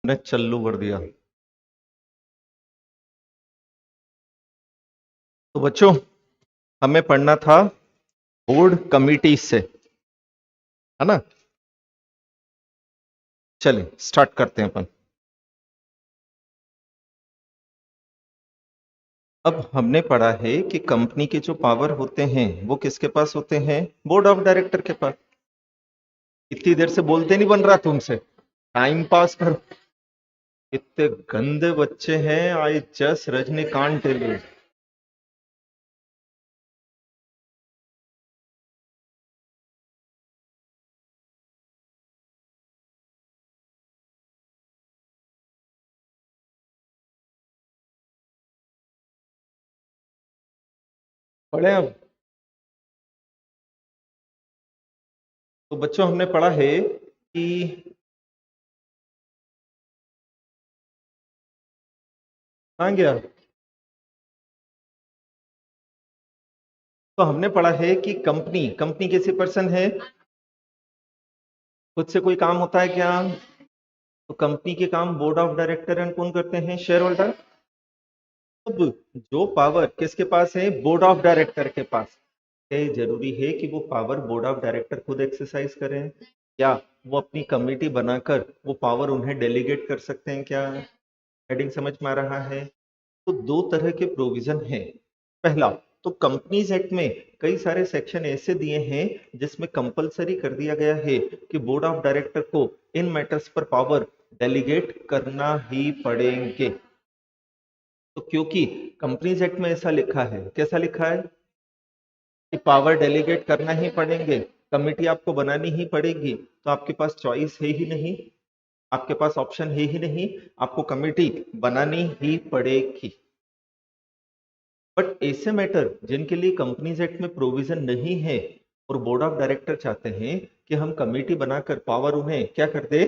ने चालू कर दिया। तो बच्चों, हमें पढ़ना था बोर्ड कमिटी से, है ना। चलिए स्टार्ट करते हैं अपन। अब हमने पढ़ा है कि कंपनी के जो पावर होते हैं वो किसके पास होते हैं? बोर्ड ऑफ डायरेक्टर के पास। इतनी देर से बोलते नहीं बन रहा तुमसे, टाइम पास कर। इतने गंदे बच्चे हैं, I just Rajinikanth tell you. पढ़े अब? तो बच्चों, हमने पढ़ा है कि कहाँ गया? तो हमने पढ़ा है कि कंपनी कंपनी कैसी पर्सन है? खुद से कोई काम होता है क्या? तो कंपनी के काम बोर्ड ऑफ डायरेक्टर एंड कौन करते हैं? Share holder. अब जो पावर किसके पास है? बोर्ड ऑफ डायरेक्टर के पास। ये जरूरी है कि वो पावर बोर्ड ऑफ डायरेक्टर खुद एक्सरसाइज करें, या वो अपनी कमेटी बनाकर वो पावर उन्हें डेलीगेट कर सकते हैं क्या? हेडिंग समझ में आ रहा है? तो दो तरह के प्रोविजन हैं। पहला, तो कंपनीज एक्ट में कई सारे सेक्शन ऐसे दिए हैं जिसमें कंपलसरी कर दिया गया है कि बोर्ड ऑफ डायरेक्टर को इन मैटर्स पर पावर डेलीगेट करना ही पड़ेंगे। तो क्योंकि कंपनीज एक्ट में ऐसा लिखा है, कैसा लिखा है कि पावर डेलीगेट करना ही पड़ेंगे, कमेटी आपको बनानी ही पड़ेगी, तो आपके पास चॉइस है ही नहीं, आपके पास ऑप्शन है ही नहीं, आपको कमेटी बनानी ही पड़ेगी। बट ऐसे मैटर जिनके लिए कंपनीज एक्ट में प्रोविजन नहीं है और बोर्ड ऑफ डायरेक्टर चाहते हैं कि हम कमेटी बनाकर पावर उन्हें क्या कर दे?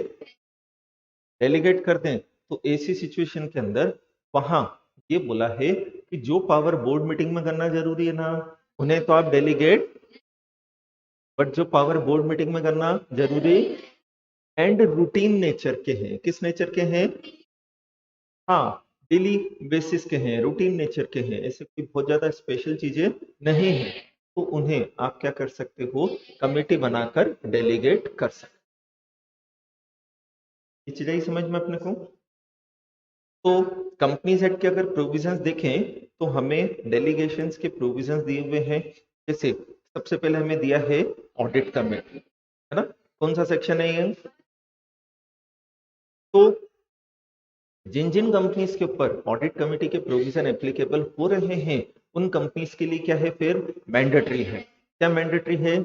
डेलीगेट कर दें, तो ऐसी सिचुएशन के अंदर वहां ये बोला है कि जो पावर बोर्ड मीटिंग में करना जरूरी है ना, उन्हें तो आप डेलीगेट, बट जो पावर बोर्ड मीटिंग में करना जरूरी एंड रूटीन नेचर के हैं। किस नेचर के हैं? हाँ, डेली बेसिस के हैं, रूटीन नेचर के हैं, ऐसे कोई बहुत ज्यादा स्पेशल चीजें नहीं है, तो उन्हें आप क्या कर सकते हो? कमेटी बनाकर डेलीगेट कर सकते। ये चीज आई समझ में अपने को? तो कंपनीज एक्ट के अगर प्रोविजंस देखें तो हमें डेलीगेशंस के प्रोविजंस दिए हुए हैं। जैसे सबसे पहले हमें दिया है ऑडिट कमेटी, है ना। कौन सा सेक्शन है ये? तो जिन जिन कंपनीज के ऊपर ऑडिट कमेटी के प्रोविजन एप्लीकेबल हो रहे हैं, उन कंपनीज के लिए क्या है फिर? मैंडेटरी है। क्या मैंडेटरी है?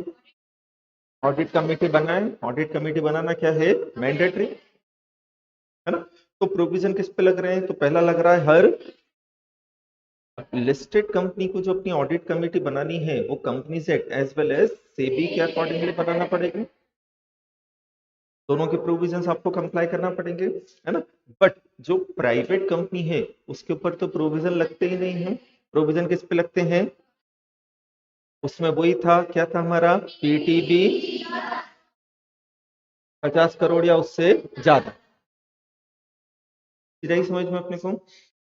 ऑडिट कमेटी बनाए, ऑडिट कमेटी बनाना क्या है? मैंडेटरी, है ना। तो प्रोविजन किस पे लग रहे हैं? तो पहला लग रहा है हर लिस्टेड कंपनी को जो अपनी ऑडिट कमेटी बनानी है वो companies act as well as SEBI के अकॉर्डिंगली बनाना पड़ेगा। दोनों के प्रोविजंस आपको कंप्लाई करना पड़ेंगे, है ना। बट जो प्राइवेट कंपनी है उसके ऊपर तो प्रोविजन लगते ही नहीं है। प्रोविजन किस पे लगते हैं? उसमें वही था, क्या था हमारा? पीटीबी 50 करोड़ या उससे ज्यादा। सीधा ही समझ में अपने को?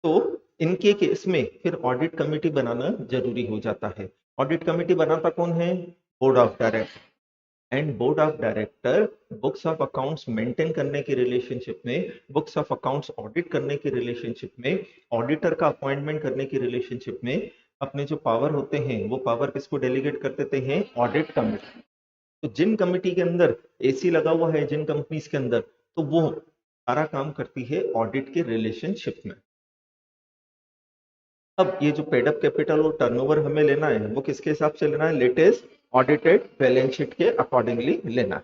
तो इनके केस में फिर ऑडिट कमेटी बनाना जरूरी हो जाता है। ऑडिट कमेटी बनाता कौन है? Board of director. And board of director books of accounts maintain करने के रिलेशनशिप में, बुक्स ऑफ अकाउंट्स ऑडिट करने के रिलेशनशिप में, ऑडिटर का अपॉइंटमेंट करने की रिलेशनशिप में अपने जो पावर होते हैं वो पावर किसको डेलीगेट कर देते हैं? Audit committee. तो जिन कमेटी के अंदर एसी लगा हुआ है, जिन कंपनीज के अंदर, तो वो सारा काम करती है ऑडिट के रिलेशनशिप में। अब ये जो पेड अप कैपिटल और टर्नओवर हमें लेना है वो किसके हिसाब से लेना है? लेटेस्ट ऑडिटेड बैलेंस शीट के अकॉर्डिंगली लेना है।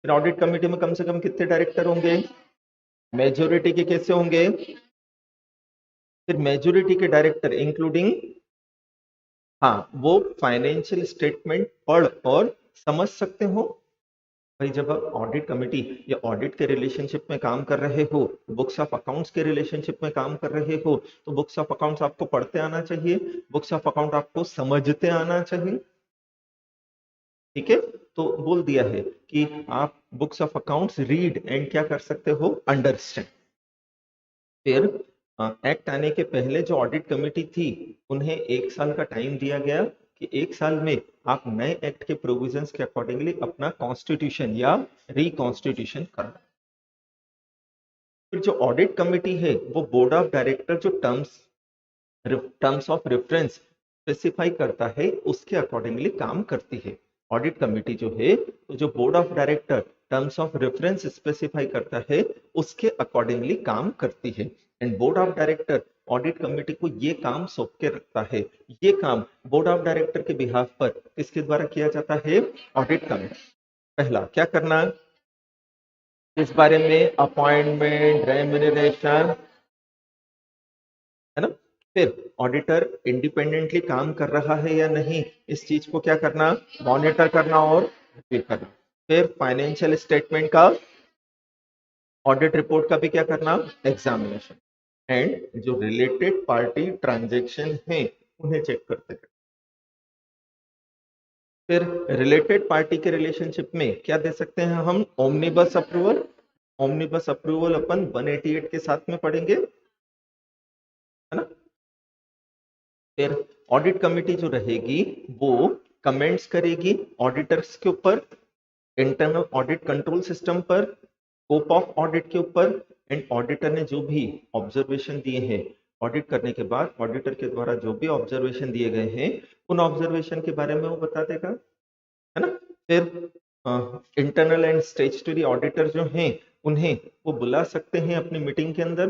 फिर ऑडिट कमेटी में कम से कम कितने डायरेक्टर होंगे? मेजोरिटी के कैसे होंगे? फिर मेजोरिटी के डायरेक्टर इंक्लूडिंग, हाँ, वो फाइनेंशियल स्टेटमेंट पढ़ और समझ सकते हो। भाई जब आप ऑडिट कमेटी या ऑडिट के रिलेशनशिप में काम कर रहे हो, बुक्स ऑफ अकाउंट्स के रिलेशनशिप में काम कर रहे हो, तो बुक्स ऑफ अकाउंट्स आपको पढ़ते आना चाहिए, बुक्स ऑफ अकाउंट आपको समझते आना चाहिए। ठीक है, तो बोल दिया है कि आप books of accounts read and क्या कर सकते हो? अंडरस्टैंड। फिर एक्ट आने के पहले जो ऑडिट कमेटी थी उन्हें 1 साल का टाइम दिया गया कि 1 साल में आप नए एक्ट के प्रोविजंस के अकॉर्डिंगली अपना कॉन्स्टिट्यूशन या रिकॉन्स्टिट्यूशन करना। फिर जो ऑडिट कमेटी है वो बोर्ड ऑफ डायरेक्टर जो टर्म्स ऑफ रेफरेंस स्पेसिफाई करता है उसके अकॉर्डिंगली काम करती है। ऑडिट कमेटी जो है तो जो board of director terms of reference specify करता है उसके अकॉर्डिंगली काम करती है। And board of director audit committee को ये काम सौंप के रखता है। ये काम बोर्ड ऑफ डायरेक्टर के बिहाफ पर किसके द्वारा किया जाता है? Audit committee. पहला क्या करना इस बारे में? अपॉइंटमेंट, रेम्यूनरेशन, है ना। फिर ऑडिटर इंडिपेंडेंटली काम कर रहा है या नहीं, इस चीज को क्या करना? मॉनिटर करना और रिव्यू करना। फिर फाइनेंशियल स्टेटमेंट का, ऑडिट रिपोर्ट का भी क्या करना? एग्जामिनेशन। एंड जो रिलेटेड पार्टी ट्रांजैक्शन है उन्हें चेक करते हैं। फिर रिलेटेड पार्टी के रिलेशनशिप में क्या दे सकते हैं हम? Omnibus approval. ओमनिबस अप्रूवल अपन 188 के साथ में पढ़ेंगे, है ना। फिर ऑडिट कमेटी जो रहेगी वो कमेंट्स करेगी ऑडिटर्स के ऊपर, इंटरनल ऑडिट कंट्रोल सिस्टम पर, स्कोप ऑफ ऑडिट के ऊपर। एंड ऑडिटर ने जो भी ऑब्जर्वेशन दिए हैं ऑडिट करने के बाद, ऑडिटर के द्वारा जो भी ऑब्जर्वेशन दिए गए हैं उन ऑब्जर्वेशन के बारे में वो बता देगा, है ना। फिर इंटरनल एंड स्टैट्यूटरी ऑडिटर जो हैं उन्हें वो बुला सकते हैं अपनी मीटिंग के अंदर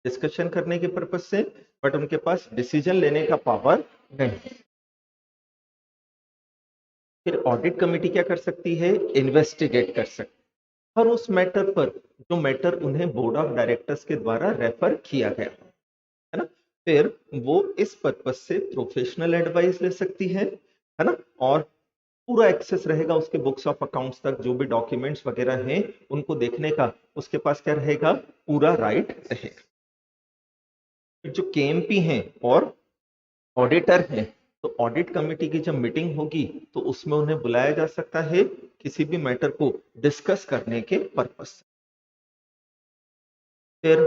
डिस्कशन करने के पर्पज से, बट उनके पास डिसीजन लेने का पावर नहीं। फिर ऑडिट कमेटी क्या कर सकती है? इन्वेस्टिगेट कर सकती है और उस मैटर पर जो मैटर उन्हें बोर्ड ऑफ डायरेक्टर्स के द्वारा रेफर किया गया, है ना। फिर वो इस पर्पज से प्रोफेशनल एडवाइस ले सकती है ना। और पूरा एक्सेस रहेगा उसके बुक्स ऑफ अकाउंट्स तक, जो भी डॉक्यूमेंट्स वगैरह हैं उनको देखने का उसके पास क्या रहेगा? पूरा राइट रहेगा। जो केएमपी हैं और ऑडिटर हैं तो ऑडिट कमेटी की जब मीटिंग होगी तो उसमें उन्हें बुलाया जा सकता है किसी भी मैटर को डिस्कस करने के पर्पस से। फिर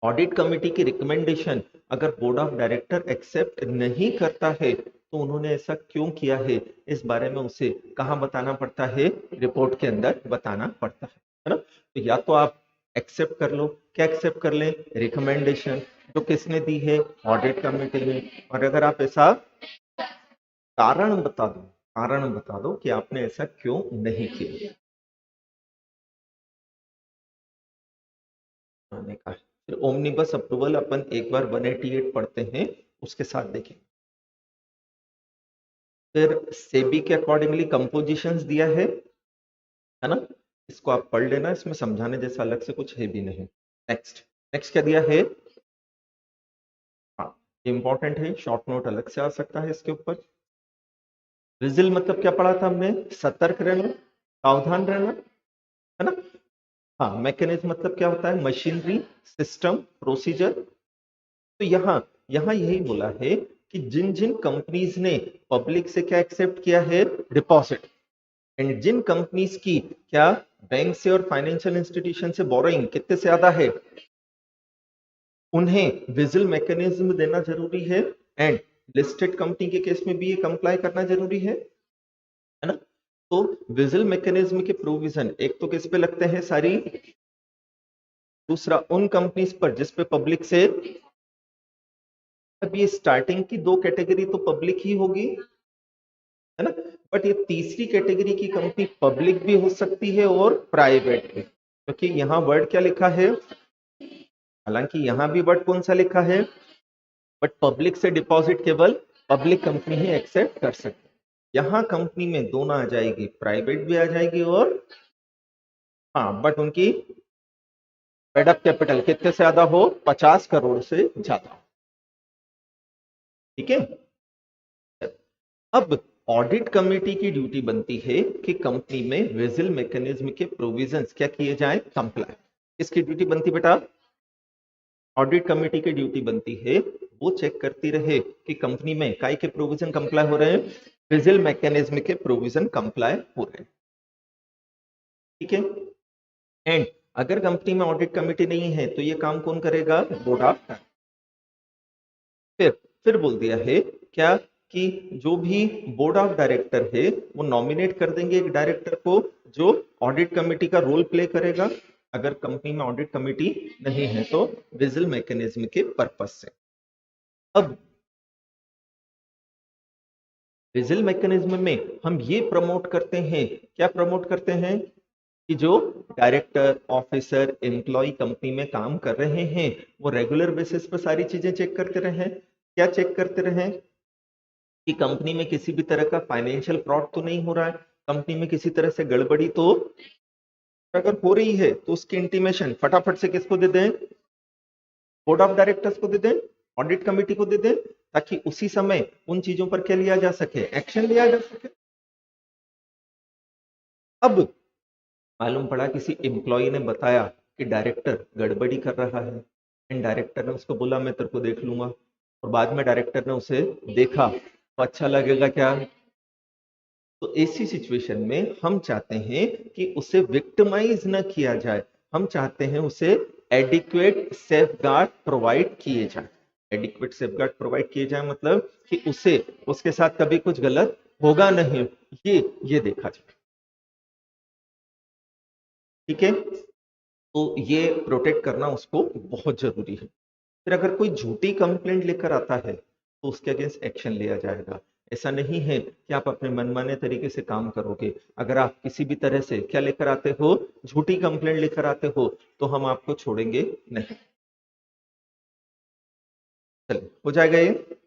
ऑडिट कमेटी की रिकमेंडेशन अगर बोर्ड ऑफ डायरेक्टर एक्सेप्ट नहीं करता है तो उन्होंने ऐसा क्यों किया है इस बारे में उसे कहाँ बताना पड़ता है? रिपोर्ट के अंदर बताना पड़ता है ना। तो या तो आप एक्सेप्ट कर लो, क्या एक्सेप्ट कर लें? रिकमेंडेशन जो किसने दी है? ऑडिट कमेटी ने। और अगर आप ऐसा कारण बता दो कि आपने ऐसा क्यों नहीं किया। फिर ओमनिबस अप्रूवल अपन एक बार 188 पढ़ते हैं उसके साथ देखें। फिर सेबी के अकॉर्डिंगली कंपोजिशंस दिया है ना। इसको आप पढ़ लेना, इसमें समझाने जैसा अलग से कुछ है भी नहीं। नेक्स्ट क्या दिया है? हाँ, इंपॉर्टेंट है, शॉर्ट नोट अलग से आ सकता है इसके ऊपर। विजिल मतलब क्या पढ़ा था हमने? सतर्क रहना, सावधान रहना, है ना। हाँ, मैकेनिज्म मतलब क्या होता है? Machinery, system, procedure. तो यहाँ यही बोला है कि जिन जिन कंपनीज ने पब्लिक से क्या एक्सेप्ट किया है? डिपॉजिट। एंड जिन कंपनीज की क्या बैंक से और फाइनेंशियल इंस्टीट्यूशन से बोरोइंग कितने से ज्यादा है उन्हें विजिल मैकेनिज्म देना जरूरी है। एंड लिस्टेड कंपनी के केस में भी ये कंप्लाई करना जरूरी है ना। तो विजिल मैकेनिज्म के प्रोविजन एक तो किस पे लगते हैं? सारी। दूसरा उन कंपनीज पर जिसपे पब्लिक से, अब ये स्टार्टिंग की 2 कैटेगरी तो पब्लिक ही होगी, है ना। बट ये तीसरी कैटेगरी की कंपनी पब्लिक भी हो सकती है और प्राइवेट भी, क्योंकि यहाँ वर्ड क्या लिखा है? हालांकि यहाँ भी वर्ड कौन सा लिखा है? बट पब्लिक से डिपॉजिट केवल पब्लिक कंपनी ही एक्सेप्ट कर सकती है। यहाँ कंपनी में दोनों आ जाएगी, प्राइवेट भी आ जाएगी और हाँ, बट उनकी पेडअप कैपिटल कितने से ज्यादा हो? 50 करोड़ से ज्यादा। ठीक है। अब ऑडिट कमेटी की ड्यूटी बनती है कि कंपनी में विजिल मैकेनिज्म के प्रोविजंस क्या किए जाएं? कंप्लाई। किसकी ड्यूटी बनती बेटा? ऑडिट कमेटी की ड्यूटी बनती है वो चेक करती रहे कि कंपनी में काय के प्रोविजन कंप्लाई हो रहे हैं? विजिल मैकेनिज्म के प्रोविजन कंप्लाई हो रहे हैं। ठीक है। एंड अगर कंपनी में ऑडिट कमेटी नहीं है तो ये काम कौन करेगा? बोर्ड ऑफ फिर बोल दिया है क्या कि जो भी बोर्ड ऑफ डायरेक्टर है वो नॉमिनेट कर देंगे एक डायरेक्टर को जो ऑडिट कमेटी का रोल प्ले करेगा। अगर कंपनी में ऑडिट कमेटी नहीं है तो विजिल मैकेनिज्म के पर्पस से। अब विजिल मैकेनिज्म में हम ये प्रमोट करते हैं, क्या प्रमोट करते हैं कि जो डायरेक्टर, ऑफिसर, एम्प्लॉय कंपनी में काम कर रहे हैं वो रेगुलर बेसिस पर सारी चीजें चेक करते रहें। क्या चेक करते रहें? कि कंपनी में किसी भी तरह का फाइनेंशियल फ्रॉड तो नहीं हो रहा है, कंपनी में किसी तरह से गड़बड़ी तो अगर हो रही है तो उसकी इंटीमेशन फटाफट से किसको दे दें? बोर्ड ऑफ डायरेक्टर्स को दे दें, ऑडिट कमेटी को दे दें, ताकि उसी समय उन चीजों पर क्या लिया जा सके? एक्शन लिया जा सके। अब मालूम पड़ा किसी एम्प्लॉय ने बताया कि डायरेक्टर गड़बड़ी कर रहा है, एंड डायरेक्टर ने उसको बोला मैं तेरे को देख लूंगा, और बाद में डायरेक्टर ने उसे देखा तो अच्छा लगेगा क्या? तो ऐसी सिचुएशन में हम चाहते हैं कि उसे विक्टिमाइज न किया जाए, हम चाहते हैं उसे एडिक्वेट सेफगार्ड प्रोवाइड किए जाए। एडिक्वेट सेफगार्ड प्रोवाइड किए जाए मतलब कि उसे उसके साथ कभी कुछ गलत होगा नहीं, ये देखा जाए। ठीक है, तो ये प्रोटेक्ट करना उसको बहुत जरूरी है। फिर अगर कोई झूठी कंप्लेंट लेकर आता है तो उसके अगेंस्ट एक्शन लिया जाएगा। ऐसा नहीं है कि आप अपने मनमाने तरीके से काम करोगे। अगर आप किसी भी तरह से क्या लेकर आते हो? झूठी कंप्लेंट लेकर आते हो, तो हम आपको छोड़ेंगे नहीं। चलिए, हो जाएगा ये।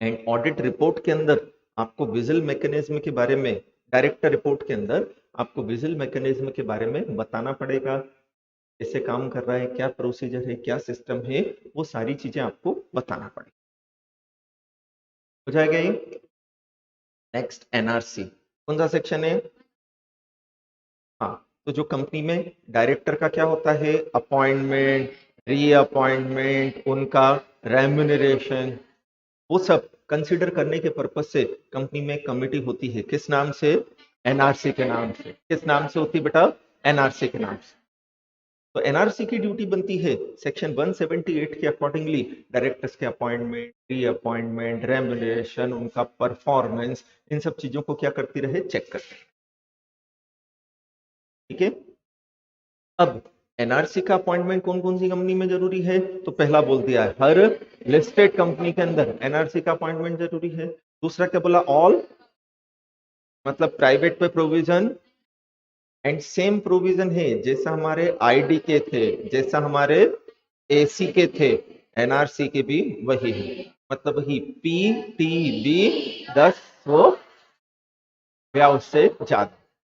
एंड ऑडिट रिपोर्ट के अंदर आपको विजिल मैकेनिज्म के बारे में, डायरेक्टर रिपोर्ट के अंदर आपको विजिल मैकेनिज्म के बारे में बताना पड़ेगा, कैसे काम कर रहा है, क्या प्रोसीजर है, क्या सिस्टम है, वो सारी चीजें आपको बताना पड़ेगा। हो जाएगा ये। नेक्स्ट एनआरसी, कौन सा सेक्शन है? हाँ, तो जो कंपनी में डायरेक्टर का क्या होता है? अपॉइंटमेंट, रीअपॉइंटमेंट, उनका रेम्यूनरेशन, वो सब कंसीडर करने के पर्पज से कंपनी में कमेटी होती है। किस नाम से? एनआरसी के नाम से। किस नाम से होती है बेटा? एनआरसी के नाम से। तो एनआरसी की ड्यूटी बनती है सेक्शन 178 के अकॉर्डिंगली डायरेक्टर्स के अपॉइंटमेंट, रीअपॉइंटमेंट, रेम्यूनरेशन, उनका परफॉर्मेंस, इन सब चीजों को क्या करती रहे? चेक करती रहे। ठीक है, अब एनआरसी का अपॉइंटमेंट कौन कौन सी कंपनी में जरूरी है? तो पहला बोल दिया है हर लिस्टेड कंपनी के अंदर एनआरसी का अपॉइंटमेंट जरूरी है। दूसरा क्या बोला? ऑल, मतलब प्राइवेट पे प्रोविजन, एंड सेम प्रोविजन है जैसा हमारे आईडी के थे, जैसा हमारे एसी के थे, एनआरसी के भी वही है। मतलब वही पीटीबी 10 या उससे ज्यादा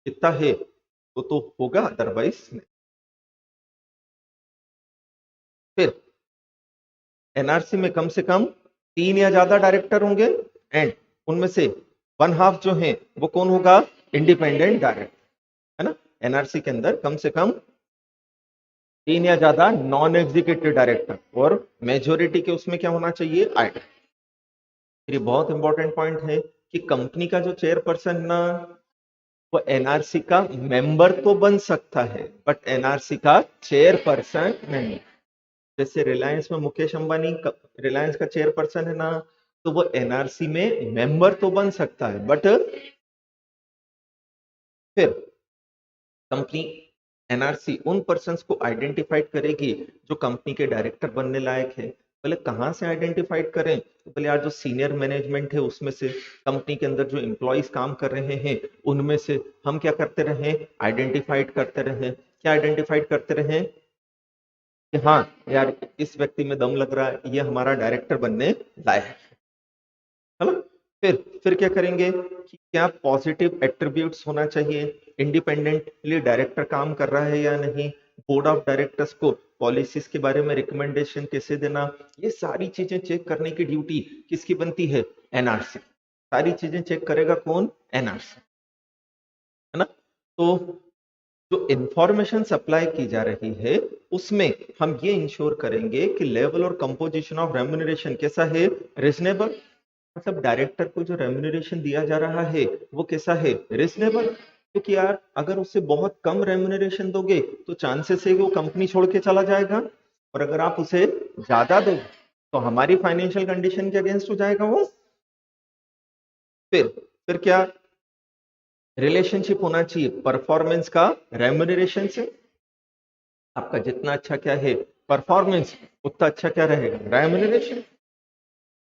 कितना है तो होगा, अदरवाइज नहीं। फिर एनआरसी में कम से कम 3 या ज्यादा डायरेक्टर होंगे, एंड उनमें से 1/2 जो है वो कौन होगा? इंडिपेंडेंट डायरेक्टर, है ना। एनआरसी के अंदर कम से कम 3 या ज्यादा नॉन एग्जीक्यूटिव डायरेक्टर, और मेजोरिटी के उसमें क्या होना चाहिए? आइडल। ये बहुत इंपॉर्टेंट पॉइंट है कि कंपनी का जो चेयरपर्सन ना, वो एनआरसी का मेंबर तो बन सकता है बट एनआरसी का चेयरपर्सन नहीं। जैसे रिलायंस में मुकेश अंबानी रिलायंस का चेयरपर्सन है ना, तो वो एनआरसी में मेंबर तो बन सकता है, बट फिर कंपनी एनआरसी उन पर्संस को आइडेंटिफाइड करेगी जो कंपनी के डायरेक्टर बनने लायक है। पहले कहां से आइडेंटिफाइड करें? तो पहले यार जो सीनियर मैनेजमेंट है उसमें से, कंपनी के अंदर जो एम्प्लॉइज काम कर रहे हैं उनमें से हम क्या करते रहे? आइडेंटिफाइड करते रहे। क्या आइडेंटिफाइड करते रहे? कि हाँ यार इस व्यक्ति में दम लग रहा है, ये हमारा डायरेक्टर बनने लायक है ना। फिर क्या करेंगे कि क्या पॉजिटिव एट्रीब्यूट्स होना चाहिए, इंडिपेंडेंटली डायरेक्टर काम कर रहा है या नहीं, बोर्ड ऑफ डायरेक्टर्स को पॉलिसीज के बारे में रिकमेंडेशन कैसे देना, ये सारी चीजें चेक करने की ड्यूटी किसकी बनती है? एनआरसी। सारी चीजें चेक करेगा कौन? एनआरसी, है ना। तो जो इंफॉर्मेशन सप्लाई की जा रही है उसमें हम ये इंश्योर करेंगे कि लेवल और कंपोजिशन ऑफ रेम्यूनरेशन कैसा है? रीजनेबल। मतलब डायरेक्टर को जो रेम्यूनरेशन दिया जा रहा है वो कैसा है? रीजनेबल। क्योंकि यार अगर उससे बहुत कम रेम्यूनरेशन दोगे तो चांसेस है कि वो कंपनी छोड़ के चला जाएगा, और अगर आप उसे ज्यादा दोगे तो हमारी फाइनेंशियल कंडीशन के अगेंस्ट हो जाएगा वो। फिर क्या रिलेशनशिप होना चाहिए परफॉर्मेंस का रेम्यूनरेशन से। आपका जितना अच्छा क्या है परफॉर्मेंस, उतना अच्छा क्या रहेगा रेम्यूनरेशन,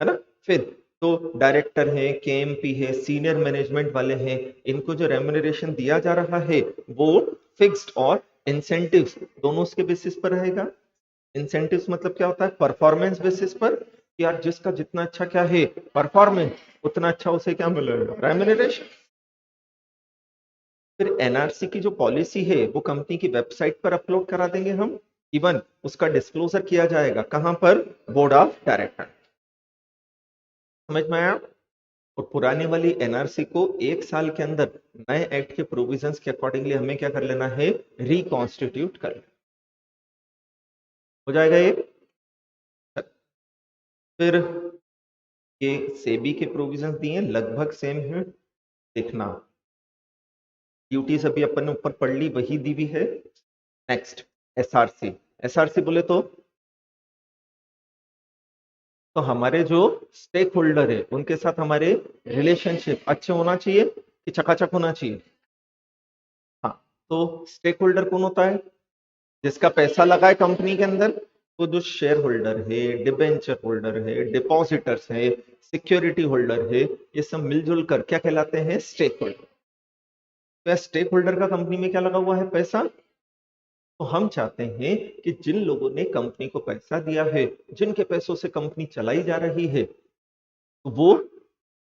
है ना। फिर तो डायरेक्टर है, केएमपी है, सीनियर मैनेजमेंट वाले हैं, इनको जो रेम्यूनरेशन दिया जा रहा है वो फिक्स्ड और इंसेंटिव्स दोनों उसके बेसिस पर रहेगा। इंसेंटिव्स मतलब क्या होता है, परफॉर्मेंस बेसिस पर, कि यार जिसका जितना अच्छा क्या है परफॉर्मेंस, उतना अच्छा उसे क्या मिलेगा रेम्यूनरेशन। फिर एनआरसी की जो पॉलिसी है वो कंपनी की वेबसाइट पर अपलोड करा देंगे हम, इवन उसका डिस्क्लोजर किया जाएगा कहां पर, बोर्ड ऑफ डायरेक्टर। समझ में आया। और पुराने वाली एनआरसी को 1 साल के अंदर नए एक्ट के प्रोविजंस के अकॉर्डिंगली हमें क्या कर लेना है, रिकॉन्स्टिट्यूट कर लेना। हो जाएगा ये। फिर ये सेबी के प्रोविजंस दिए लगभग सेम है, देखना ड्यूटीज अभी अपन ने ऊपर पढ़ ली वही दी हुई है। Next SRC. एसआरसी बोले तो हमारे जो स्टेक होल्डर है उनके साथ हमारे रिलेशनशिप अच्छे होना चाहिए कि चकाचक होना चाहिए। हाँ, तो स्टेक होल्डर कौन होता है, जिसका पैसा लगा है कंपनी के अंदर, तो जो शेयर होल्डर है, डिबेंचर होल्डर है, डिपॉजिटर्स है, सिक्योरिटी होल्डर है, ये सब मिलजुल कर क्या कहलाते हैं, स्टेक होल्डर। तो स्टेक होल्डर का कंपनी में क्या लगा हुआ है, पैसा। तो हम चाहते हैं कि जिन लोगों ने कंपनी को पैसा दिया है, जिनके पैसों से कंपनी चलाई जा रही है, तो वो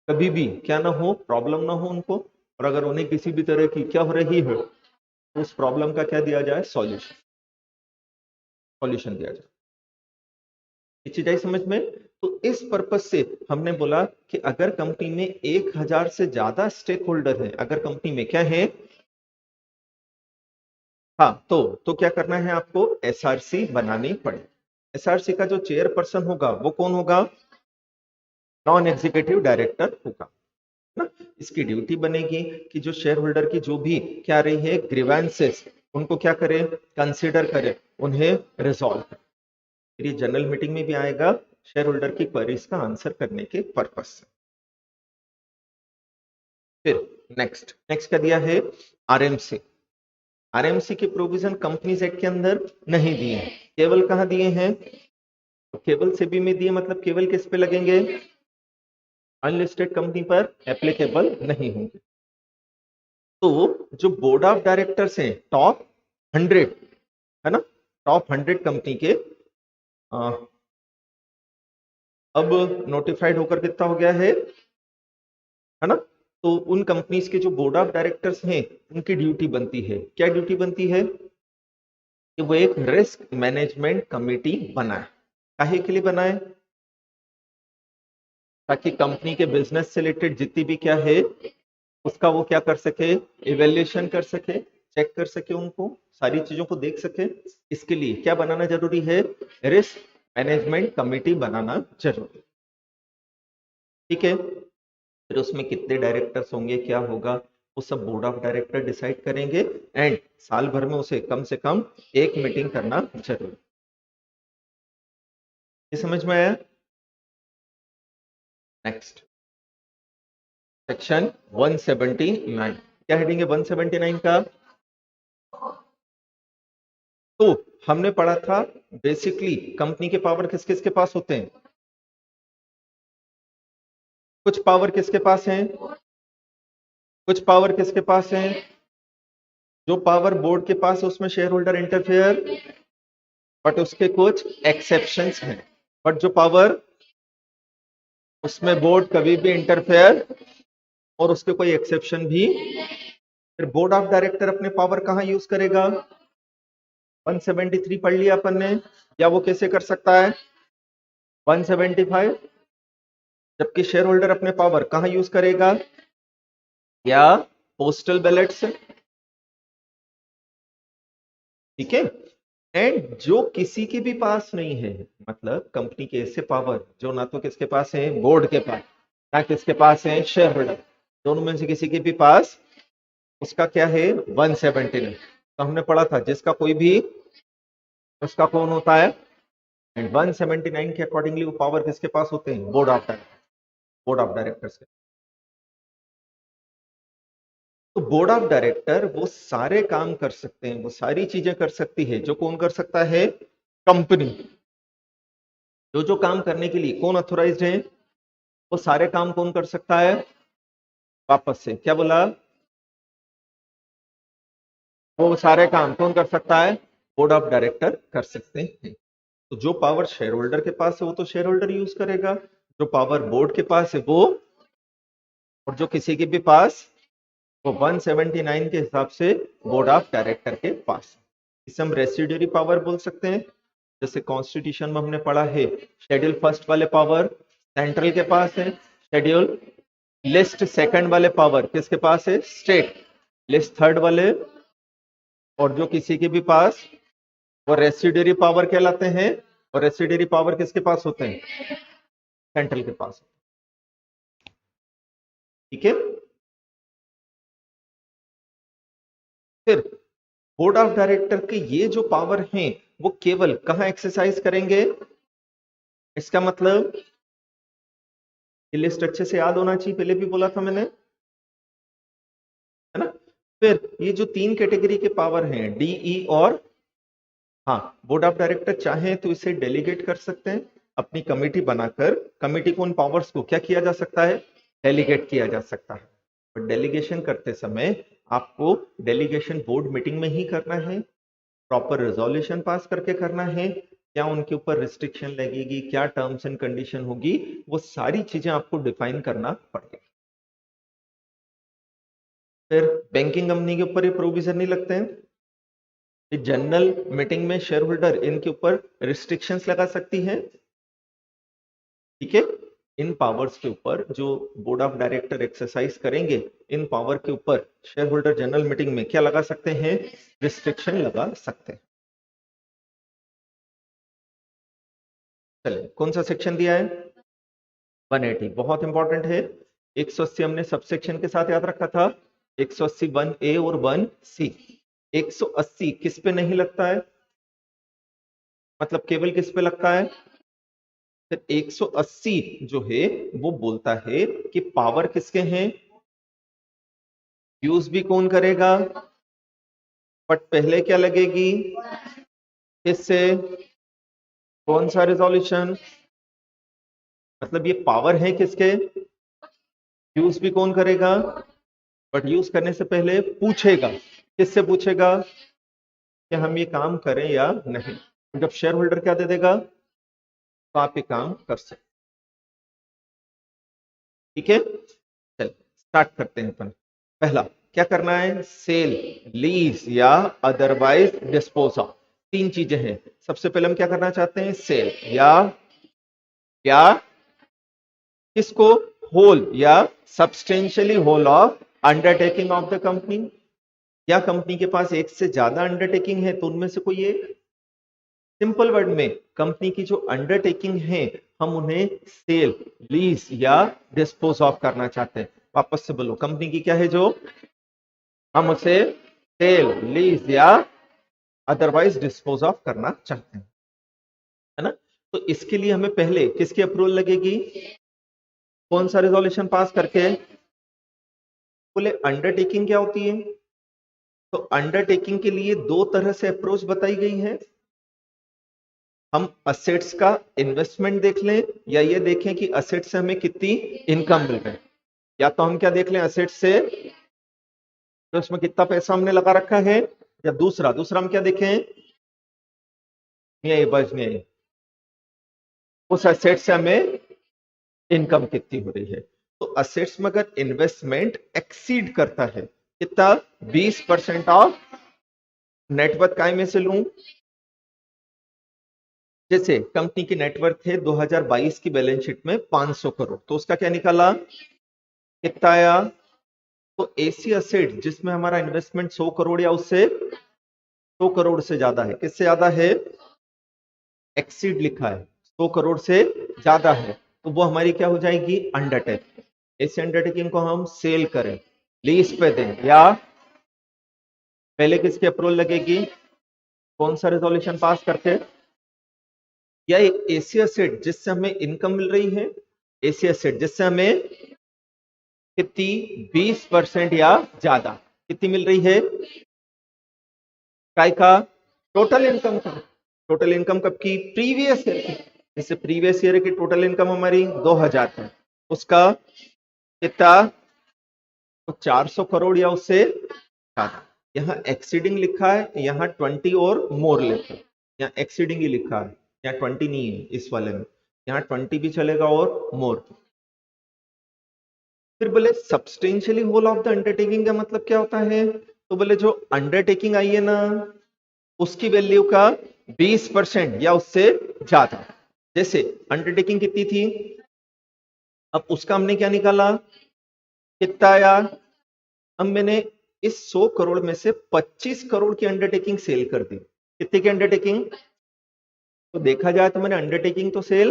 कभी भी क्या ना हो, प्रॉब्लम ना हो उनको, और अगर उन्हें किसी भी तरह की क्या हो रही है तो उस प्रॉब्लम का क्या दिया जाए, सॉल्यूशन दिया जाए। ये चीज आई समझ में। तो इस पर्पज से हमने बोला कि अगर कंपनी में 1000 से ज्यादा स्टेक होल्डर है, अगर कंपनी में क्या है, हाँ, तो क्या करना है आपको, एसआरसी बनानी पड़े। एसआरसी का जो चेयरपर्सन होगा वो कौन होगा, नॉन एग्जीक्यूटिव डायरेक्टर होगा ना। इसकी ड्यूटी बनेगी कि जो शेयर होल्डर की जो भी क्या रही है ग्रीवेंसेस, उनको क्या करे, कंसीडर करे, उन्हें रिजॉल्व करे। फिर ये जनरल मीटिंग में भी आएगा शेयर होल्डर की क्वेरीज का आंसर करने के पर्पज से। फिर नेक्स्ट क्या दिया है, आरएमसी। आरएमसी के प्रोविजन कंपनीज एक्ट के अंदर नहीं दिए हैं, केवल कहां दिए हैं, तो केवल सेबी में दिए, मतलब केवल किस पे लगेंगे, अनलिस्टेड कंपनी पर एप्लीकेबल नहीं होंगे। तो जो बोर्ड ऑफ डायरेक्टर्स हैं टॉप 100, है ना, टॉप 100 कंपनी के, अब नोटिफाइड होकर कितना हो गया है ना। तो उन कंपनीज के जो बोर्ड ऑफ डायरेक्टर्स हैं उनकी ड्यूटी बनती है, क्या ड्यूटी बनती है, कि वो एक रिस्क मैनेजमेंट कमेटी बनाए। काहे के लिए बनाए, ताकि कंपनी के बिजनेस से रिलेटेड जितनी भी क्या है उसका वो क्या कर सके, इवेल्युएशन कर सके, चेक कर सके, उनको सारी चीजों को देख सके। इसके लिए क्या बनाना जरूरी है, रिस्क मैनेजमेंट कमेटी बनाना जरूरी। ठीक है। फिर उसमें कितने डायरेक्टर्स होंगे, क्या होगा, वो सब बोर्ड ऑफ डायरेक्टर डिसाइड करेंगे, एंड साल भर में उसे कम से कम एक मीटिंग करना जरूरी। ये समझ में आया। नेक्स्ट सेक्शन 179, क्या हेडिंग है 179 का, तो हमने पढ़ा था बेसिकली कंपनी के पावर किस किस के पास होते हैं, कुछ पावर किसके पास हैं, कुछ पावर किसके पास हैं, जो पावर बोर्ड के पास है उसमें शेयर होल्डर इंटरफेयर, बट उसके कुछ एक्सेप्शंस हैं, बट जो पावर उसमें बोर्ड कभी भी इंटरफेयर और उसके कोई एक्सेप्शन भी। फिर बोर्ड ऑफ डायरेक्टर अपने पावर कहां यूज करेगा, 173 पढ़ लिया अपन ने, या वो कैसे कर सकता है 175, जबकि शेयर होल्डर अपने पावर कहां यूज करेगा, या पोस्टल बैलेट से। ठीक है। एंड जो किसी के भी पास नहीं है, मतलब कंपनी के ऐसे पावर जो ना तो किसके पास है, बोर्ड के पास, ना किसके पास है, शेयर होल्डर, दोनों में से किसी के भी पास उसका क्या है 179। तो हमने पढ़ा था जिसका कोई भी उसका कौन होता है, एंड 179 के अकॉर्डिंगली वो पावर किसके पास होते हैं, बोर्ड ऑफ डायरेक्टर्स के। तो बोर्ड ऑफ डायरेक्टर वो सारे काम कर सकते हैं, वो सारी चीजें कर सकती है जो कौन कर सकता है, कंपनी। जो काम करने के लिए कौन अथोराइज्ड है, वो सारे काम कौन कर सकता है, वापस से क्या बोला, वो सारे काम कौन कर सकता है, बोर्ड ऑफ डायरेक्टर कर सकते हैं। तो जो पावर शेयर होल्डर के पास है वो तो शेयर होल्डर यूज करेगा, जो पावर बोर्ड के पास है वो, और जो किसी के भी पास, वो 179 के हिसाब से बोर्ड ऑफ डायरेक्टर के पास। इसे हम रेसिड्यूरी पावर बोल सकते हैं। जैसे कॉन्स्टिट्यूशन में हमने पढ़ा है, शेड्यूल फर्स्ट वाले पावर सेंट्रल के पास है, शेड्यूल लिस्ट सेकंड वाले पावर किसके पास है, स्टेट, लिस्ट थर्ड वाले और जो किसी के भी पास, वो रेसिड्यूरी पावर कहलाते हैं। और रेसिड्यूरी पावर किसके पास होते हैं, सेंट्रल के पास। ठीक है, फिर बोर्ड ऑफ डायरेक्टर के ये जो पावर हैं वो केवल कहां एक्सरसाइज करेंगे, इसका मतलब ये लिस्ट अच्छे से याद होना चाहिए, पहले भी बोला था मैंने, है ना। फिर ये जो तीन कैटेगरी के पावर हैं, डीई और, हाँ, बोर्ड ऑफ डायरेक्टर चाहे तो इसे डेलीगेट कर सकते हैं अपनी कमेटी बनाकर। कमेटी को उन पावर्स को क्या किया जा सकता है, डेलीगेट किया जा सकता है। पर डेलीगेशन करते समय आपको डेलीगेशन बोर्ड मीटिंग में ही करना है, प्रॉपर रेजोल्यूशन पास करके करना है, क्या उनके ऊपर रिस्ट्रिक्शन लगेगी, क्या टर्म्स एंड कंडीशन होगी, वो सारी चीजें आपको डिफाइन करना पड़ेगा। फिर बैंकिंग कंपनी के ऊपर ये प्रोविजन नहीं लगते हैं, जनरल मीटिंग में शेयर होल्डर इनके ऊपर रिस्ट्रिक्शंस लगा सकती है। ठीक है, इन पावर्स के ऊपर जो बोर्ड ऑफ डायरेक्टर एक्सरसाइज करेंगे, इन पावर के ऊपर शेयर होल्डर जनरल मीटिंग में क्या लगा सकते हैं, रिस्ट्रिक्शन लगा सकते हैं। चलिए, कौन सा सेक्शन दिया है, 180, बहुत इंपॉर्टेंट है। 180 हमने सबसेक्शन के साथ याद रखा था, 180 1A और 1C। 180 किस पे नहीं लगता है, मतलब केवल किस पे लगता है, फिर 180 जो है वो बोलता है कि पावर किसके हैं, यूज भी कौन करेगा, बट पहले क्या लगेगी, किससे, कौन सा रिजोल्यूशन, मतलब ये पावर है किसके, यूज भी कौन करेगा, बट यूज करने से पहले पूछेगा, किससे पूछेगा कि हम ये काम करें या नहीं। जब शेयर होल्डर क्या दे देगा तो आप ये काम कर सकते। ठीक है, चल स्टार्ट करते हैं अपन। पहला क्या करना है, सेल, लीज या अदरवाइज डिस्पोज ऑफ, तीन चीजें हैं। सबसे पहले हम क्या करना चाहते हैं, सेल या किसको, होल या substantially whole of undertaking of the company. या कंपनी के पास एक से ज्यादा अंडरटेकिंग है तो उनमें से कोई एक। सिंपल वर्ड में कंपनी की जो अंडरटेकिंग है हम उन्हें सेल, लीज या डिस्पोज ऑफ करना चाहते हैं। वापस से बोलो, कंपनी की क्या है जो हम उसे सेल, लीज या अदरवाइज डिस्पोज ऑफ करना चाहते हैं, है ना। तो इसके लिए हमें पहले किसकी अप्रूवल लगेगी, कौन सा रिजोल्यूशन पास करके, बोले अंडरटेकिंग क्या होती है। तो अंडरटेकिंग के लिए दो तरह से अप्रोच बताई गई है। हम असेट्स का इन्वेस्टमेंट देख लें या ये देखें कि असेट से हमें कितनी इनकम मिल रही है। या तो हम क्या देख लें, असेट से तो इसमें कितना पैसा हमने लगा रखा है, या दूसरा हम क्या देखें, नहीं, उस असेट से हमें इनकम कितनी हो रही है। तो असेट्स में अगर इन्वेस्टमेंट एक्सीड करता है कितना, 20% ऑफ नेटवर्थ काय में से लूं, जैसे कंपनी की नेटवर्थ है 2022 की बैलेंस शीट में 500 करोड़, तो उसका क्या निकाला, कितना आया। तो ऐसी असेट जिसमें हमारा इन्वेस्टमेंट 100 करोड़ या उससे 100 करोड़ से ज्यादा है, किससे ज्यादा है, एक्सीड लिखा है, 100 करोड़ से ज्यादा है, तो वो हमारी क्या हो जाएगी, अंडरटेक। ऐसे अंडरटेकिंग को हम सेल करें, लीज पे दें या पहले किसकी अप्रूवल लगेगी, कौन सा रेजोल्यूशन पास करके, या ऐसी एसेट जिससे हमें इनकम मिल रही है, ऐसी एसेट जिससे हमें कितनी 20% या ज्यादा कितनी मिल रही है, काय का, टोटल इनकम का। टोटल इनकम कब की, प्रीवियस ईयर की। जैसे प्रीवियस ईयर की टोटल इनकम हमारी 2000 है, उसका कितना, तो 400 करोड़ या उससे ज्यादा। यहाँ एक्सीडिंग लिखा है, यहाँ 20 और मोर लिखा है, यहाँ एक्सीडिंग ही लिखा है, यहाँ 20 नहीं है इस वाले में, यहाँ 20 भी चलेगा और मोर। फिर बोले substantially whole of the undertaking का मतलब क्या होता है, तो बोले जो अंडरटेकिंग आई है ना उसकी वैल्यू का 20% या उससे ज्यादा। जैसे अंडरटेकिंग कितनी थी, अब उसका हमने क्या निकाला, कितना आया, अब मैंने इस 100 करोड़ में से 25 करोड़ की अंडरटेकिंग सेल कर दी। कितने की अंडरटेकिंग, तो देखा जाए तो मैंने अंडरटेकिंग तो sell,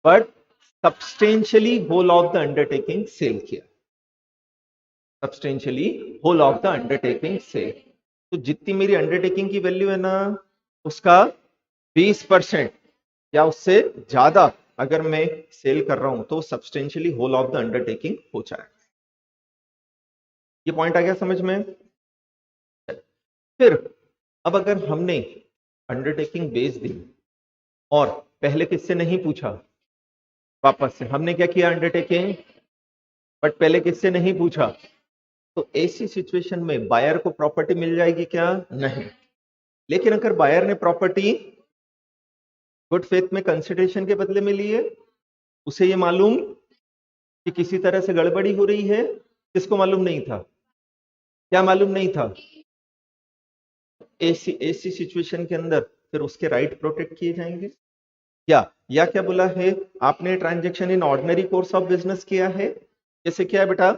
but substantially whole of the undertaking sell किया, substantially whole of the undertaking sell. तो जितनी मेरी अंडरटेकिंग की वैल्यू है ना उसका 20% या उससे ज्यादा अगर मैं सेल कर रहा हूं तो substantially whole of the undertaking हो जाए। ये पॉइंट आ गया समझ में। फिर अब अगर हमने अंडरटेकिंग बेच दी और पहले किससे नहीं पूछा, वापस से हमने क्या किया अंडरटेकिंग, बट पहले किससे नहीं पूछा, तो ऐसी सिचुएशन में बायर को प्रॉपर्टी मिल जाएगी क्या, नहीं। लेकिन अगर बायर ने प्रॉपर्टी गुड फेथ में कंसिडरेशन के बदले में ली है, उसे ये मालूम कि किसी तरह से गड़बड़ी हो रही है, किसको मालूम नहीं था, क्या मालूम नहीं था, ऐसी सिचुएशन के अंदर फिर उसके राइट प्रोटेक्ट किए जाएंगे। या क्या बोला है आपने, transaction in ordinary course of business किया है। जैसे क्या है बेटा,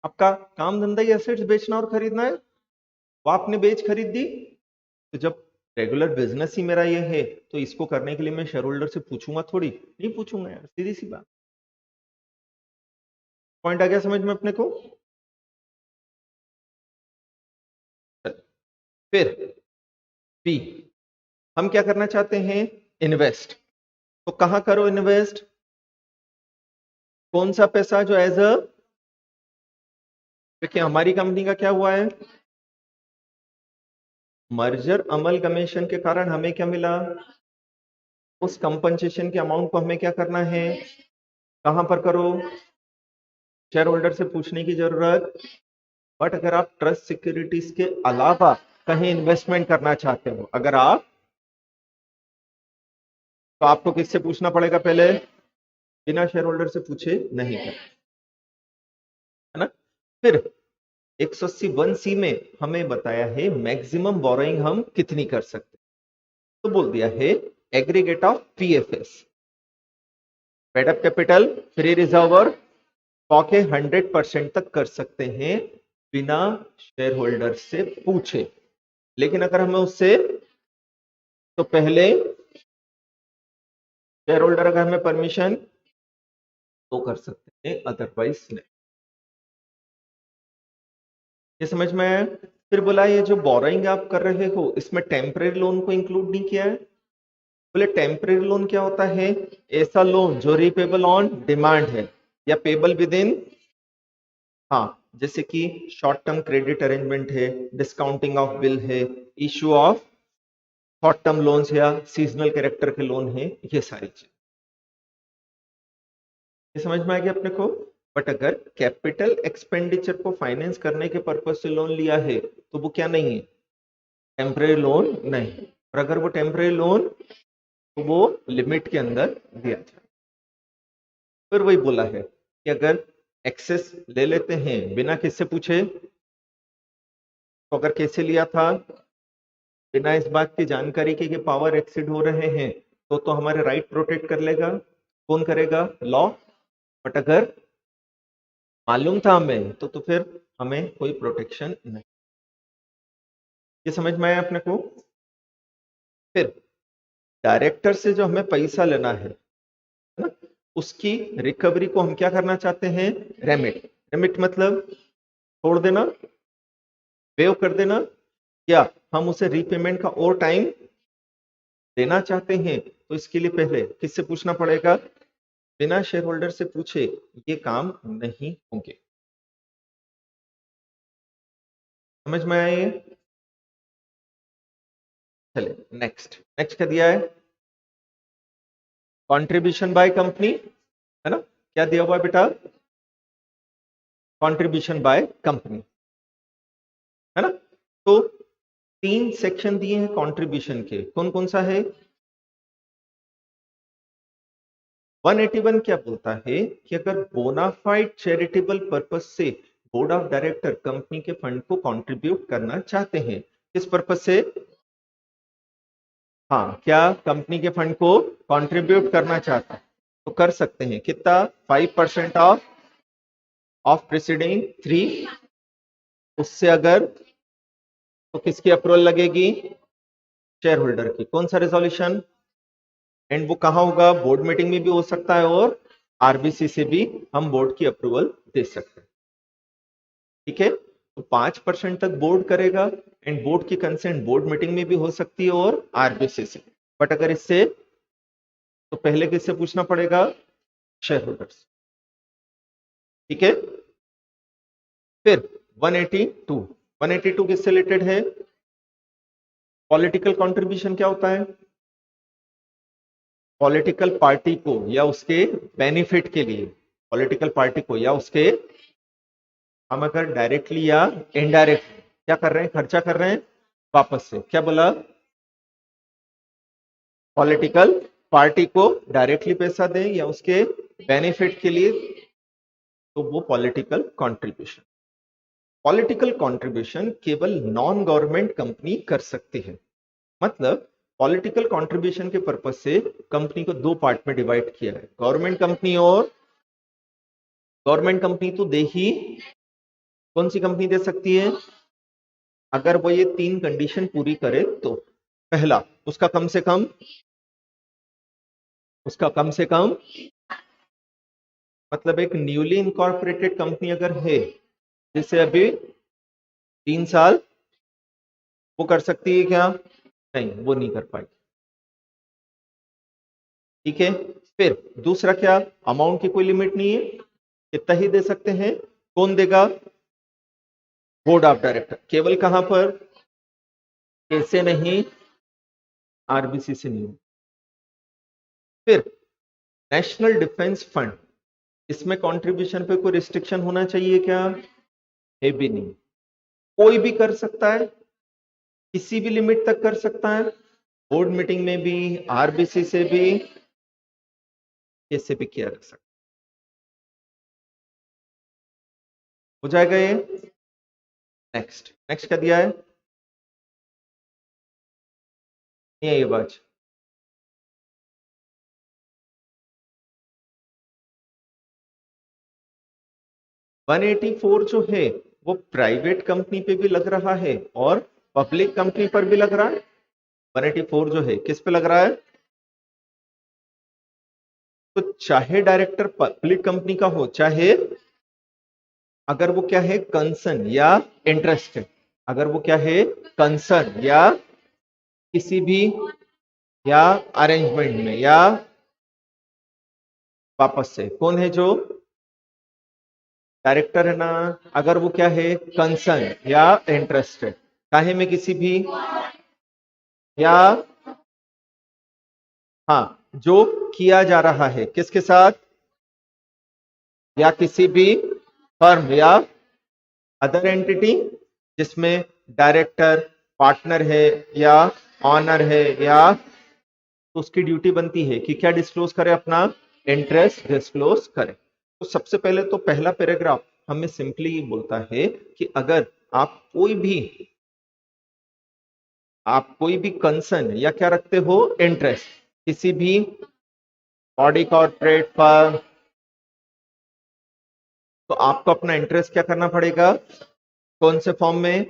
आपका काम धंधा ही एसेट्स बेचना और खरीदना है, वो आपने बेच खरीद दी, तो जब रेगुलर बिजनेस ही मेरा ये है तो इसको करने के लिए मैं शेयर होल्डर से पूछूंगा थोड़ी, नहीं पूछूंगा यार, सीधी सी बात। पॉइंट आ गया समझ में अपने को। फिर बी, हम क्या करना चाहते हैं, इन्वेस्ट। तो कहां करो इन्वेस्ट, कौन सा पैसा जो एज अ, देखिए हमारी कंपनी का क्या हुआ है, मर्जर अमलगमेशन के कारण हमें क्या मिला, उस कंपनसेशन के अमाउंट को हमें क्या करना है, कहां पर करो, शेयर होल्डर से पूछने की जरूरत। बट अगर आप ट्रस्ट सिक्योरिटीज के अलावा कहीं इन्वेस्टमेंट करना चाहते हो, अगर आप, तो आपको किससे पूछना पड़ेगा पहले, बिना शेयर होल्डर से पूछे नहीं कर, है ना। फिर 180(1)(c) में हमें बताया है मैक्सिमम बोरोइंग हम कितनी कर सकते, तो बोल दिया है aggregate of PFS, paid up capital, free reserve और के 100% तक कर सकते हैं बिना शेयर होल्डर से पूछे। लेकिन अगर हमें उससे, तो पहले शेयर होल्डर अगर हमें परमिशन तो कर सकते हैं, अदरवाइज नहीं। ये समझ में आया। फिर बोला ये जो बोरोइंग आप कर रहे हो इसमें टेम्परेरी लोन को इंक्लूड नहीं किया है। बोले टेम्परेरी लोन क्या होता है, ऐसा लोन जो रीपेबल ऑन डिमांड है या पेबल विद इन, हाँ जैसे कि शॉर्ट टर्म क्रेडिट अरेंजमेंट है, डिस्काउंटिंग ऑफ बिल है, issue of short term loans या सीजनल कैरेक्टर के लोन है, ये सारी चीज। ये समझ में आ गया अपने को। बट अगर कैपिटल एक्सपेंडिचर को फाइनेंस करने के पर्पज से लोन लिया है तो वो क्या नहीं है, टेम्परेरी लोन नहीं। और अगर वो टेम्परेरी लोन तो वो लिमिट के अंदर दिया जाए। फिर वही बोला है कि अगर एक्सेस ले लेते हैं बिना किससे पूछे, तो अगर कैसे लिया था, बिना इस बात की जानकारी के कि पावर एक्सीड हो रहे हैं, तो हमारे राइट प्रोटेक्ट कर लेगा, कौन करेगा, लॉ। बट अगर मालूम था हमें तो फिर हमें कोई प्रोटेक्शन नहीं। ये समझ में आया अपने को। फिर डायरेक्टर से जो हमें पैसा लेना है ना, उसकी रिकवरी को हम क्या करना चाहते हैं, रेमिट। रेमिट मतलब छोड़ देना, वेव कर देना, या हम उसे रीपेमेंट का और टाइम देना चाहते हैं, तो इसके लिए पहले किससे पूछना पड़ेगा? बिना शेयर होल्डर से पूछे ये काम नहीं होंगे। समझ में आए? चले नेक्स्ट क्या दिया है? कंट्रीब्यूशन बाय कंपनी, है ना? क्या दिया हुआ है बेटा? कंट्रीब्यूशन बाय कंपनी, है ना? तो 3 सेक्शन दिए हैं कंट्रीब्यूशन के, कौन कौन सा है? 181 क्या बोलता है कि अगर बोनाफाइड चैरिटेबल पर्पस से बोर्ड ऑफ डायरेक्टर कंपनी के फंड को कंट्रीब्यूट करना चाहते हैं, किस पर्पस से? हाँ, क्या कंपनी के फंड को कंट्रीब्यूट करना चाहता है तो कर सकते हैं। कितना? 5% ऑफ प्रीसीडिंग 3, उससे अगर तो किसकी अप्रूवल लगेगी? शेयर होल्डर की। कौन सा रेजोल्यूशन? एंड वो कहाँ होगा? बोर्ड मीटिंग में भी हो सकता है और आरबीसी से भी हम बोर्ड की अप्रूवल दे सकते हैं। ठीक है, तो 5% तक बोर्ड करेगा एंड बोर्ड की कंसेंट बोर्ड मीटिंग में भी हो सकती है और आरबीसी से। बट अगर इससे तो पहले किससे पूछना पड़ेगा? Share holders. ठीक है, फिर 182 किससे रिलेटेड है? पॉलिटिकल कंट्रीब्यूशन क्या होता है? पॉलिटिकल पार्टी को या उसके बेनिफिट के लिए, पॉलिटिकल पार्टी को या उसके, हम अगर डायरेक्टली या इनडायरेक्ट क्या कर रहे हैं? खर्चा कर रहे हैं वापस से। क्या बोला? पॉलिटिकल पार्टी को डायरेक्टली पैसा दें या उसके बेनिफिट के लिए, तो वो पॉलिटिकल कंट्रीब्यूशन। पॉलिटिकल कंट्रीब्यूशन केवल नॉन गवर्नमेंट कंपनी कर सकती है। मतलब पॉलिटिकल कंट्रीब्यूशन के पर्पज से कंपनी को 2 पार्ट में डिवाइड किया है, गवर्नमेंट कंपनी और गवर्नमेंट कंपनी तो दे ही, कौन सी कंपनी दे सकती है? अगर वो ये 3 कंडीशन पूरी करे तो। पहला, उसका कम से कम मतलब एक न्यूली इनकॉर्पोरेटेड कंपनी अगर है जिसे अभी 3 साल, वो कर सकती है क्या? नहीं, वो नहीं कर पाएगी। ठीक है, फिर दूसरा क्या? अमाउंट की कोई लिमिट नहीं है, कितना ही दे सकते हैं। कौन देगा? Board of director. केवल कहां पर? ऐसे नहीं, आरबीसी से नहीं। फिर नेशनल डिफेंस फंड, इसमें कंट्रीब्यूशन पे कोई रिस्ट्रिक्शन होना चाहिए क्या? है भी नहीं, कोई भी कर सकता है, किसी भी लिमिट तक कर सकता है, बोर्ड मीटिंग में भी, आरबीसी से भी, कैसे भी किया जा सकता। हो जाएगा ये। नेक्स्ट क्या दिया है? ये बात 184 जो है वो प्राइवेट कंपनी पे भी लग रहा है और पब्लिक कंपनी पर भी लग रहा है। 184 जो है किस पे लग रहा है? तो चाहे डायरेक्टर पब्लिक कंपनी का हो, चाहे अगर वो क्या है? कंसर्न या इंटरेस्टेड, अगर वो क्या है? कंसर्न या किसी भी या अरेंजमेंट में या वापस से, कौन है जो डायरेक्टर है ना? अगर वो क्या है? कंसर्न या इंटरेस्टेड, चाहे में किसी भी या, हाँ, जो किया जा रहा है किसके साथ? या किसी भी फर्म या अदर एंटिटी जिसमें डायरेक्टर पार्टनर है या ऑनर है, या तो उसकी ड्यूटी बनती है कि क्या डिस्क्लोज करे? अपना इंटरेस्ट डिस्क्लोज करे। तो सबसे पहले तो पहला पैराग्राफ हमें सिंपली ये बोलता है कि अगर आप कोई भी कंसर्न या क्या रखते हो? इंटरेस्ट किसी भी बॉडी कॉर्पोरेट पर, तो आपको अपना इंटरेस्ट क्या करना पड़ेगा? कौन से फॉर्म में?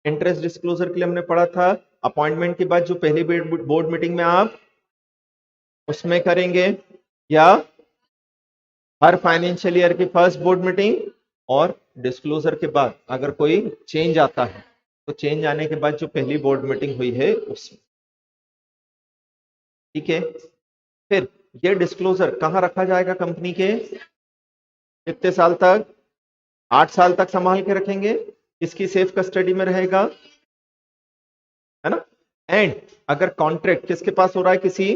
इंटरेस्ट डिस्क्लोजर के लिए हमने पढ़ा था अपॉइंटमेंट के बाद जो पहली बोर्ड मीटिंग में आप उसमें करेंगे, या हर फाइनेंशियल ईयर की फर्स्ट बोर्ड मीटिंग और डिस्क्लोजर के बाद अगर कोई चेंज आता है तो चेंज आने के बाद जो पहली बोर्ड मीटिंग हुई है उसमें, ठीक है। फिर ये डिस्क्लोजर कहाँ रखा जाएगा कंपनी के, कितने साल तक, 8 साल तक संभाल के रखेंगे, किसकी सेफ कस्टडी में रहेगा, है ना। एंड अगर कॉन्ट्रैक्ट किसके पास हो रहा है, किसी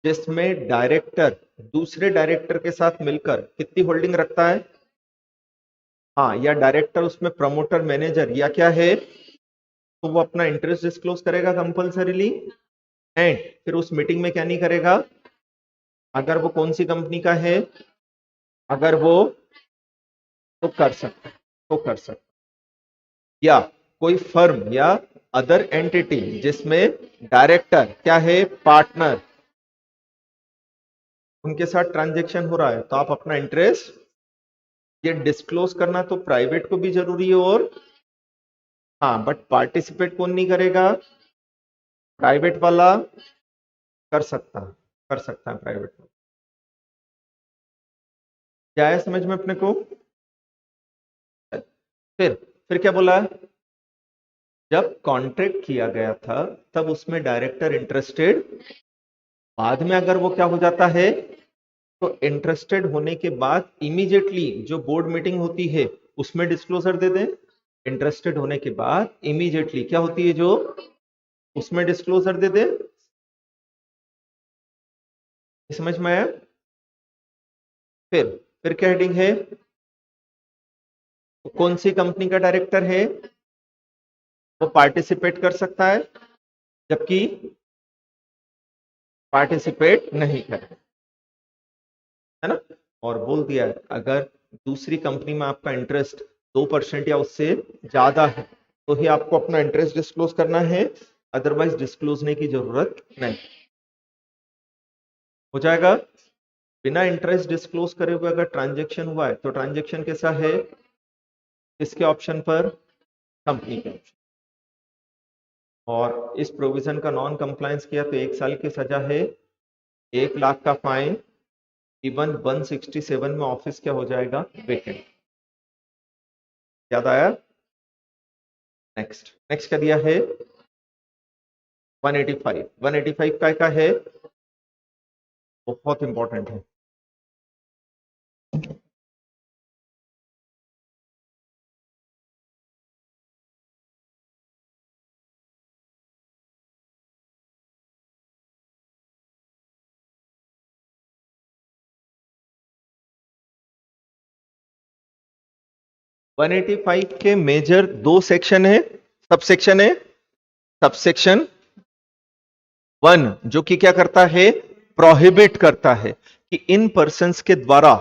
जिसमें डायरेक्टर दूसरे डायरेक्टर के साथ मिलकर कितनी होल्डिंग रखता है, हाँ, या डायरेक्टर उसमें प्रमोटर मैनेजर या क्या है, तो वो अपना इंटरेस्ट डिस्क्लोज करेगा कंपल्सरीली। एंड फिर उस मीटिंग में क्या नहीं करेगा, अगर वो कौन सी कंपनी का है, अगर वो तो कर सकता, तो कर सकता, या कोई फर्म या अदर एंटिटी जिसमें डायरेक्टर क्या है, पार्टनर, उनके साथ ट्रांजैक्शन हो रहा है, तो आप अपना इंटरेस्ट ये डिस्क्लोज करना तो प्राइवेट को भी जरूरी है, और हाँ, बट पार्टिसिपेट कौन नहीं करेगा, प्राइवेट वाला कर सकता है प्राइवेट वाला। क्या है समझ में अपने को। फिर क्या बोला है, जब कॉन्ट्रैक्ट किया गया था तब उसमें डायरेक्टर इंटरेस्टेड, बाद में अगर वो क्या हो जाता है, तो इंटरेस्टेड होने के बाद इमीडिएटली जो बोर्ड मीटिंग होती है उसमें डिस्क्लोजर दे दें। इंटरेस्टेड होने के बाद इमीडिएटली क्या होती है, जो उसमें डिस्क्लोजर दे दें। समझ में आया। फिर क्या हेडिंग है, तो कौन सी कंपनी का डायरेक्टर है वो पार्टिसिपेट कर सकता है, जबकि पार्टिसिपेट नहीं करे, है ना। और बोल दिया है अगर दूसरी कंपनी में आपका इंटरेस्ट 2% या उससे ज्यादा है तो ही आपको अपना इंटरेस्ट डिस्क्लोज करना है, अदरवाइज डिस्क्लोज करने की जरूरत नहीं। हो जाएगा। बिना इंटरेस्ट डिस्क्लोज करे हुए अगर ट्रांजैक्शन हुआ है तो ट्रांजैक्शन कैसा है, किसके ऑप्शन पर, कंपनी के ऑप्शन। और इस प्रोविजन का नॉन कंप्लायंस किया तो 1 साल की सजा है, 1 लाख का फाइन, इवन 167 में ऑफिस क्या हो जाएगा, वेकेंट। याद आया। नेक्स्ट क्या दिया है, 185 का है, बहुत इंपॉर्टेंट है। वन 185 के मेजर 2 सेक्शन है, सब सेक्शन है। सबसेक्शन 1 जो कि क्या करता है, प्रोहिबिट करता है कि इन पर्संस के द्वारा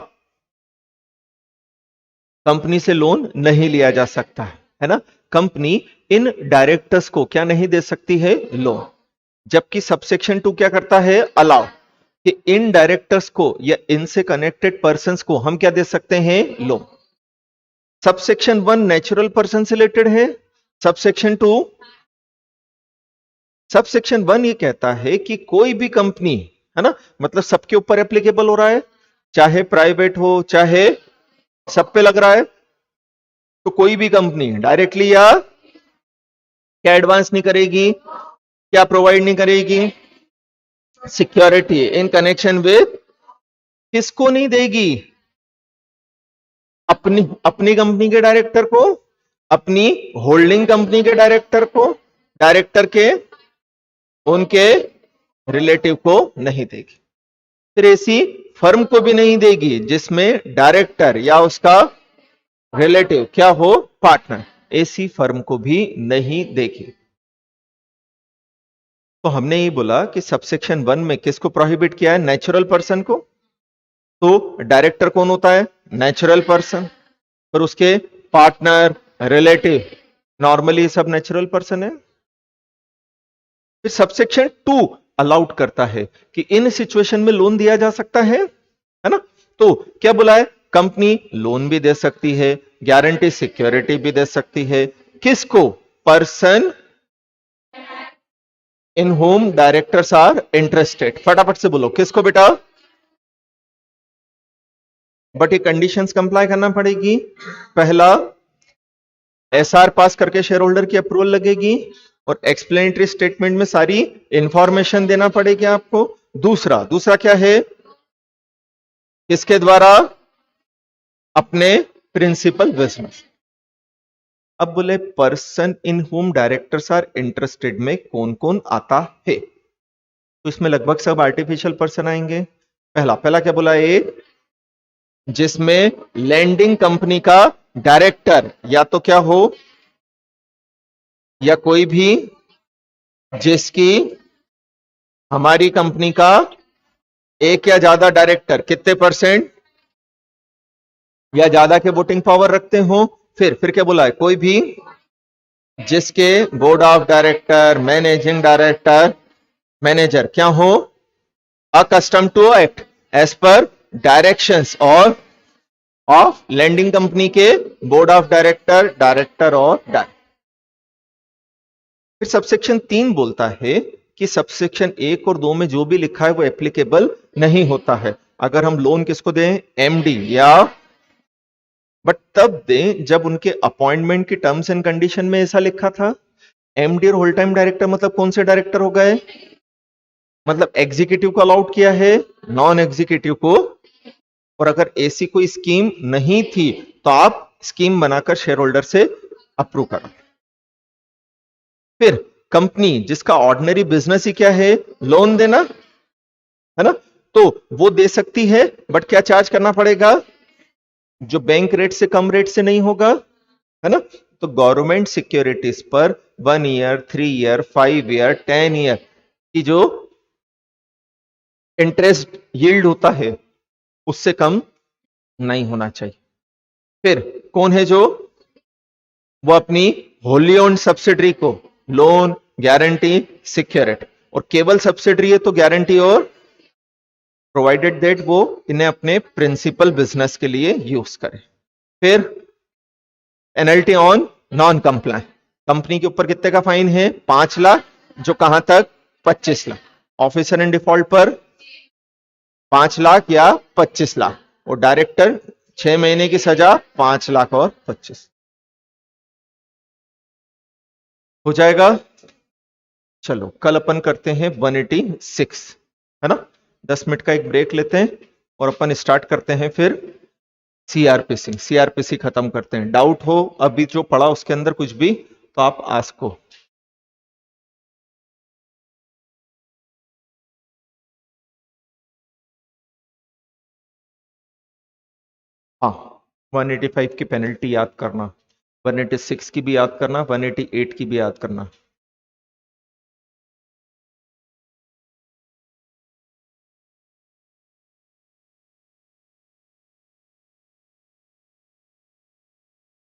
कंपनी से लोन नहीं लिया जा सकता है ना। कंपनी इन डायरेक्टर्स को क्या नहीं दे सकती है, लोन। जबकि सबसेक्शन 2 क्या करता है, अलाउ कि इन डायरेक्टर्स को या इनसे कनेक्टेड पर्संस को हम क्या दे सकते हैं, लोन। सबसेक्शन 1 नेचुरल पर्सन से रिलेटेड है, सबसेक्शन 1 ये कहता है कि कोई भी कंपनी, है ना, मतलब सबके ऊपर एप्लीकेबल हो रहा है, चाहे प्राइवेट हो चाहे सब पे लग रहा है। तो कोई भी कंपनी डायरेक्टली या क्या एडवांस नहीं करेगी, क्या प्रोवाइड नहीं करेगी, सिक्योरिटी इन कनेक्शन विद, किसको नहीं देगी, अपनी कंपनी के डायरेक्टर को, अपनी होल्डिंग कंपनी के डायरेक्टर को, डायरेक्टर के उनके रिलेटिव को नहीं देगी। फिर ऐसी फर्म को भी नहीं देगी जिसमें डायरेक्टर या उसका रिलेटिव क्या हो, पार्टनर, ऐसी फर्म को भी नहीं देगी। तो हमने ये बोला कि सबसेक्शन 1 में किसको प्रोहिबिट किया है, नेचुरल पर्सन को। तो डायरेक्टर कौन होता है, नेचुरल पर्सन, पर उसके पार्टनर, रिलेटिव, नॉर्मली सब नेचुरल पर्सन है। फिर सबसेक्शन 2 अलाउड करता है कि इन सिचुएशन में लोन दिया जा सकता है ना। तो क्या बोला है, कंपनी लोन भी दे सकती है, गारंटी सिक्योरिटी भी दे सकती है, किसको, person in whom directors are interested. फटाफट से बोलो किसको बेटा, बट ये कंडीशंस कंप्लाई करना पड़ेगी। पहला, एसआर पास करके शेयर होल्डर की अप्रूवल लगेगी और एक्सप्लेनेटरी स्टेटमेंट में सारी इंफॉर्मेशन देना पड़ेगी आपको। दूसरा क्या है, किसके द्वारा, अपने प्रिंसिपल बिजनेस। अब बोले person in whom directors are interested में कौन कौन आता है, तो इसमें लगभग सब आर्टिफिशियल पर्सन आएंगे। पहला क्या बोला, एक जिसमें लैंडिंग कंपनी का डायरेक्टर या तो क्या हो, या कोई भी जिसकी हमारी कंपनी का एक या ज्यादा डायरेक्टर कितने परसेंट या ज्यादा के वोटिंग पावर रखते हो। फिर क्या बोला है, कोई भी जिसके board of director, managing director, manager क्या हो, accustomed to act as per directions और ऑफ लैंडिंग कंपनी के बोर्ड ऑफ डायरेक्टर और डायरेक्टर। फिर सबसेक्शन 3 बोलता है कि सबसेक्शन 1 और 2 में जो भी लिखा है वो एप्लीकेबल नहीं होता है। अगर हम लोन किसको दें, एमडी, या बट तब दें जब उनके अपॉइंटमेंट की टर्म्स एंड कंडीशन में ऐसा लिखा था। एमडी और होल टाइम डायरेक्टर मतलब कौन से डायरेक्टर हो गए, मतलब एग्जीक्यूटिव को अलाउड किया है, नॉन एग्जीक्यूटिव को। और अगर ऐसी कोई स्कीम नहीं थी तो आप स्कीम बनाकर शेयर होल्डर से अप्रूव करो। फिर कंपनी जिसका ऑर्डिनरी बिजनेस ही क्या है, लोन देना है ना, तो वो दे सकती है, बट क्या चार्ज करना पड़ेगा, जो बैंक रेट से कम रेट से नहीं होगा, है ना। तो गवर्नमेंट सिक्योरिटीज पर 1 ईयर, 3 ईयर, 5 ईयर, 10 ईयर की जो इंटरेस्ट यील्ड होता है उससे कम नहीं होना चाहिए। फिर कौन है जो वो अपनी होली ओन्ड सब्सिडरी को लोन, गारंटी, सिक्योरिटी, और केवल सब्सिडरी है तो गारंटी, और प्रोवाइडेड दैट वो इन्हें अपने प्रिंसिपल बिजनेस के लिए यूज करें। फिर penalty on non compliance, company के ऊपर कितने का फाइन है, 5 लाख, जो कहां तक, 25 लाख। ऑफिसर इन डिफॉल्ट पर 5 लाख या 25 लाख, और डायरेक्टर 6 महीने की सजा, 5 लाख और 25 हो जाएगा। चलो कल अपन करते हैं 186, है ना। 10 मिनट का एक ब्रेक लेते हैं और अपन स्टार्ट करते हैं फिर सीआरपीसी खत्म करते हैं। डाउट हो अभी जो पढ़ा उसके अंदर कुछ भी तो आप आस्क हो। हाँ, 185 की पेनल्टी याद करना, 186 की भी याद करना, 188 की भी याद करना।